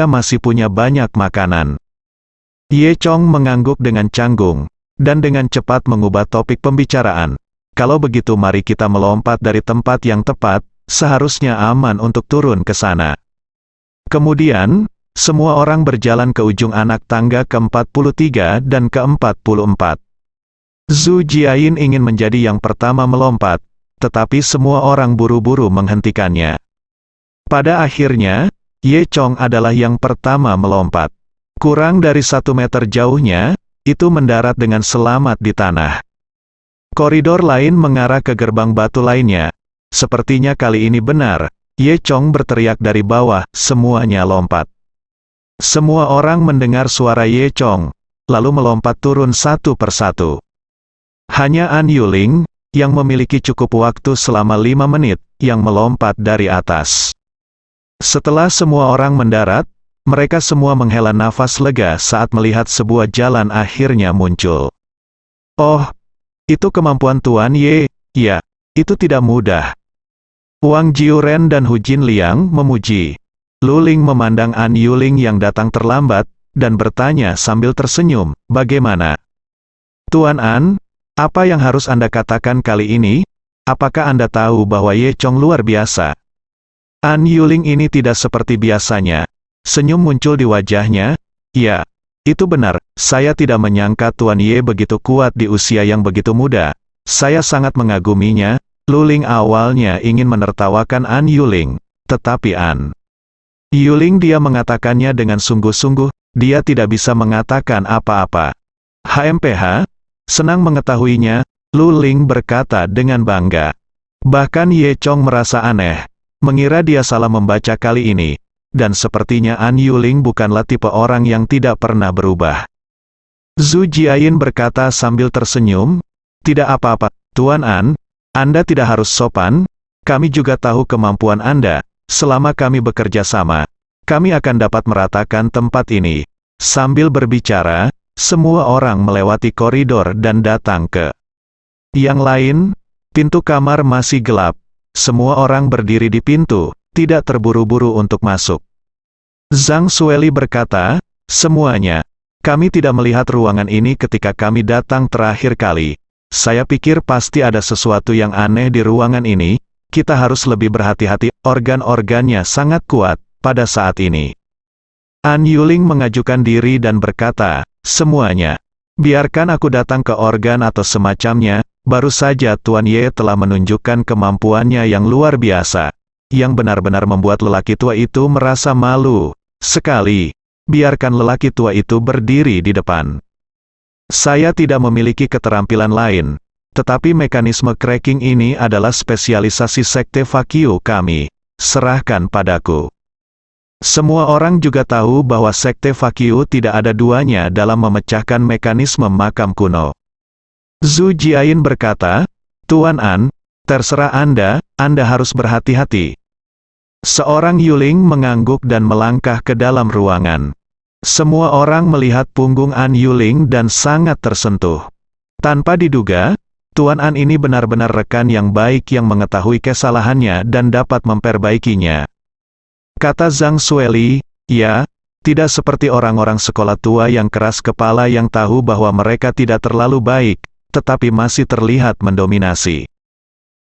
masih punya banyak makanan. Ye Chong mengangguk dengan canggung, dan dengan cepat mengubah topik pembicaraan. Kalau begitu mari kita melompat dari tempat yang tepat, seharusnya aman untuk turun ke sana. Kemudian, semua orang berjalan ke ujung anak tangga ke-43 dan ke-44. Zhu Jiayin ingin menjadi yang pertama melompat, tetapi semua orang buru-buru menghentikannya. Pada akhirnya, Ye Chong adalah yang pertama melompat. Kurang dari 1 meter jauhnya, itu mendarat dengan selamat di tanah. Koridor lain mengarah ke gerbang batu lainnya. Sepertinya kali ini benar, Ye Chong berteriak dari bawah, semuanya lompat. Semua orang mendengar suara Ye Chong, lalu melompat turun satu persatu. Hanya An Yuling, yang memiliki cukup waktu selama 5 menit, yang melompat dari atas. Setelah semua orang mendarat, mereka semua menghela nafas lega saat melihat sebuah jalan akhirnya muncul. Oh, itu kemampuan Tuan Ye. Ya, itu tidak mudah. Wang Jiuren dan Hu Jinliang memuji. Lu Ling memandang An Yuling yang datang terlambat, dan bertanya sambil tersenyum, bagaimana? Tuan An, apa yang harus Anda katakan kali ini? Apakah Anda tahu bahwa Ye Chong luar biasa? An Yuling ini tidak seperti biasanya. Senyum muncul di wajahnya. Ya, itu benar, saya tidak menyangka Tuan Ye begitu kuat di usia yang begitu muda. Saya sangat mengaguminya. Lu Ling awalnya ingin menertawakan An Yuling, tetapi An Yuling dia mengatakannya dengan sungguh-sungguh, dia tidak bisa mengatakan apa-apa. HMPH, senang mengetahuinya, Lu Ling berkata dengan bangga. Bahkan Ye Chong merasa aneh, mengira dia salah membaca kali ini, dan sepertinya An Yuling bukanlah tipe orang yang tidak pernah berubah. Zhu Jiayin berkata sambil tersenyum, tidak apa-apa, Tuan An, Anda tidak harus sopan, kami juga tahu kemampuan Anda, selama kami bekerja sama, kami akan dapat meratakan tempat ini. Sambil berbicara, semua orang melewati koridor dan datang ke yang lain. Pintu kamar masih gelap. Semua orang berdiri di pintu, tidak terburu-buru untuk masuk. Zhang Sueli berkata, semuanya, kami tidak melihat ruangan ini ketika kami datang terakhir kali. Saya pikir pasti ada sesuatu yang aneh di ruangan ini, kita harus lebih berhati-hati, organ-organnya sangat kuat pada saat ini. An Yuling mengajukan diri dan berkata, semuanya, biarkan aku datang ke organ atau semacamnya, baru saja Tuan Ye telah menunjukkan kemampuannya yang luar biasa, yang benar-benar membuat lelaki tua itu merasa malu. Sekali, biarkan lelaki tua itu berdiri di depan. Saya tidak memiliki keterampilan lain, tetapi mekanisme cracking ini adalah spesialisasi sekte Fakyu kami, serahkan padaku. Semua orang juga tahu bahwa sekte Fakyu tidak ada duanya dalam memecahkan mekanisme makam kuno. Zhu Jiayin berkata, Tuan An, terserah Anda harus berhati-hati. Seorang Yuling mengangguk dan melangkah ke dalam ruangan. Semua orang melihat punggung An Yuling dan sangat tersentuh. Tanpa diduga, Tuan An ini benar-benar rekan yang baik yang mengetahui kesalahannya dan dapat memperbaikinya. Kata Zhang Sueli, ya, tidak seperti orang-orang sekolah tua yang keras kepala yang tahu bahwa mereka tidak terlalu baik, tetapi masih terlihat mendominasi.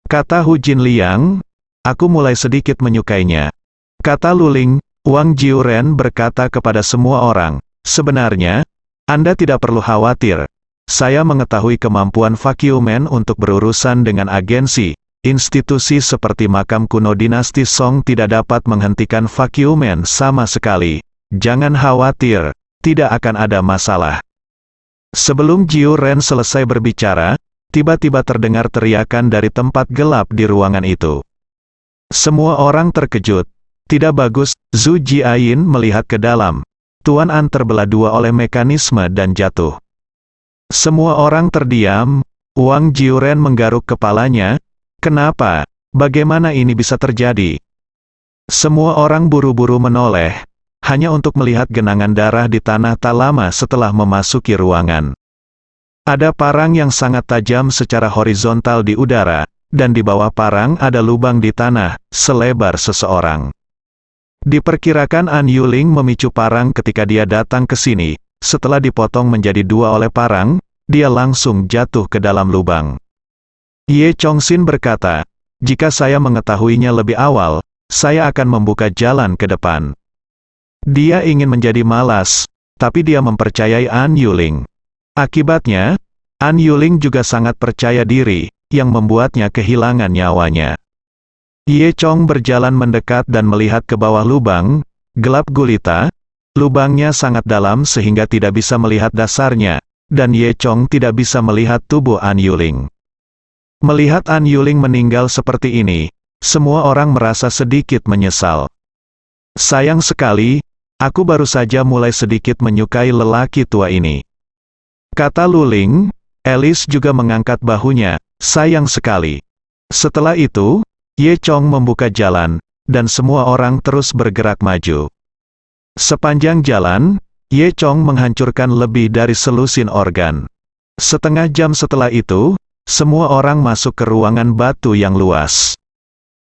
Kata Hu Jinliang, aku mulai sedikit menyukainya. Kata Lu Ling, Wang Jiuren berkata kepada semua orang, sebenarnya, Anda tidak perlu khawatir. Saya mengetahui kemampuan Fakyu Men untuk berurusan dengan agensi. Institusi seperti makam kuno dinasti Song tidak dapat menghentikan Fakyu Men sama sekali. Jangan khawatir, tidak akan ada masalah. Sebelum Jiu Ren selesai berbicara, tiba-tiba terdengar teriakan dari tempat gelap di ruangan itu. Semua orang terkejut. Tidak bagus, Zhu Jiayin melihat ke dalam. Tuan An terbelah dua oleh mekanisme dan jatuh. Semua orang terdiam. Wang Jiuren menggaruk kepalanya. Kenapa? Bagaimana ini bisa terjadi? Semua orang buru-buru menoleh, hanya untuk melihat genangan darah di tanah tak lama setelah memasuki ruangan. Ada parang yang sangat tajam secara horizontal di udara, dan di bawah parang ada lubang di tanah, selebar seseorang. Diperkirakan An Yuling memicu parang ketika dia datang ke sini. Setelah dipotong menjadi dua oleh parang, dia langsung jatuh ke dalam lubang. Ye Chongxin berkata, jika saya mengetahuinya lebih awal, saya akan membuka jalan ke depan. Dia ingin menjadi malas, tapi dia mempercayai An Yuling. Akibatnya, An Yuling juga sangat percaya diri, yang membuatnya kehilangan nyawanya. Ye Chong berjalan mendekat dan melihat ke bawah lubang, gelap gulita, lubangnya sangat dalam sehingga tidak bisa melihat dasarnya, dan Ye Chong tidak bisa melihat tubuh An Yuling. Melihat An Yuling meninggal seperti ini, semua orang merasa sedikit menyesal. Sayang sekali, aku baru saja mulai sedikit menyukai lelaki tua ini. Kata Lu Ling, Alice juga mengangkat bahunya, sayang sekali. Setelah itu, Ye Chong membuka jalan, dan semua orang terus bergerak maju. Sepanjang jalan, Ye Chong menghancurkan lebih dari selusin organ. Setengah jam setelah itu, semua orang masuk ke ruangan batu yang luas.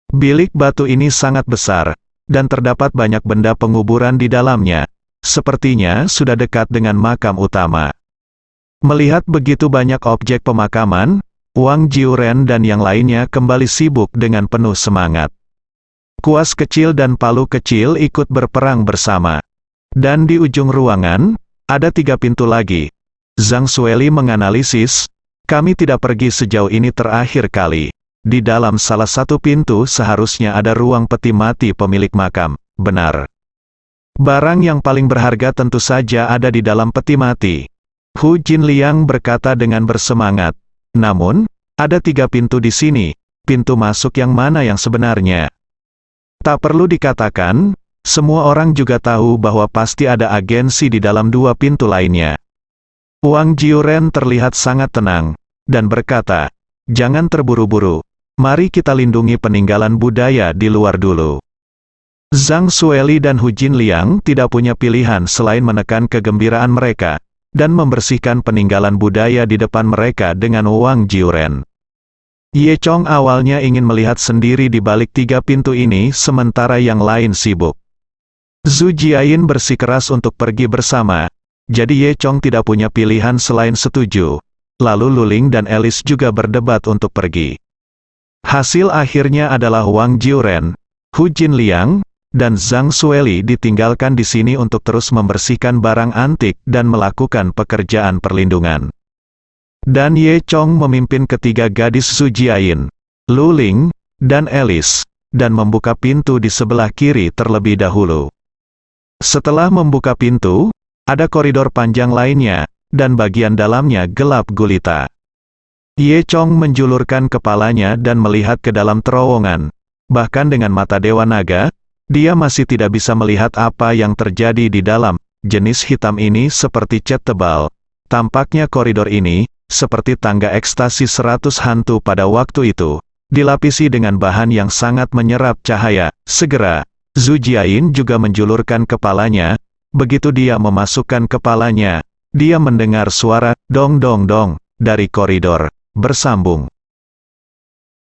Bilik batu ini sangat besar, dan terdapat banyak benda penguburan di dalamnya. Sepertinya sudah dekat dengan makam utama. Melihat begitu banyak objek pemakaman, Wang Jiuren dan yang lainnya kembali sibuk dengan penuh semangat. Kuas kecil dan palu kecil ikut berperang bersama. Dan di ujung ruangan, ada 3 pintu lagi. Zhang Sueli menganalisis, kami tidak pergi sejauh ini terakhir kali. Di dalam salah satu pintu seharusnya ada ruang peti mati pemilik makam, benar. Barang yang paling berharga tentu saja ada di dalam peti mati. Hu Jinliang berkata dengan bersemangat. Namun, ada 3 pintu di sini, pintu masuk yang mana yang sebenarnya? Tak perlu dikatakan, semua orang juga tahu bahwa pasti ada agensi di dalam 2 pintu lainnya. Wang Jiuren terlihat sangat tenang, dan berkata, jangan terburu-buru, mari kita lindungi peninggalan budaya di luar dulu. Zhang Sueli dan Hu Jinliang tidak punya pilihan selain menekan kegembiraan mereka, dan membersihkan peninggalan budaya di depan mereka dengan Wang Jiuren. Ye Chong awalnya ingin melihat sendiri di balik 3 pintu ini sementara yang lain sibuk. Zhu Jiayin bersikeras untuk pergi bersama, jadi Ye Chong tidak punya pilihan selain setuju. Lalu Luling dan Alice juga berdebat untuk pergi. Hasil akhirnya adalah Wang Jiuren, Hu Jinliang, dan Zhang Sueli ditinggalkan di sini untuk terus membersihkan barang antik dan melakukan pekerjaan perlindungan. Dan Ye Chong memimpin ketiga gadis Zhu Jiayin, Luling, dan Alice, dan membuka pintu di sebelah kiri terlebih dahulu. Setelah membuka pintu, ada koridor panjang lainnya, dan bagian dalamnya gelap gulita. Ye Chong menjulurkan kepalanya dan melihat ke dalam terowongan. Bahkan dengan mata Dewa Naga, dia masih tidak bisa melihat apa yang terjadi di dalam. Jenis hitam ini seperti cat tebal. Tampaknya koridor ini, seperti tangga ekstasi 100 hantu pada waktu itu, dilapisi dengan bahan yang sangat menyerap cahaya. Segera, Zhu Jiayin juga menjulurkan kepalanya. Begitu dia memasukkan kepalanya, dia mendengar suara dong dong dong dari koridor bersambung.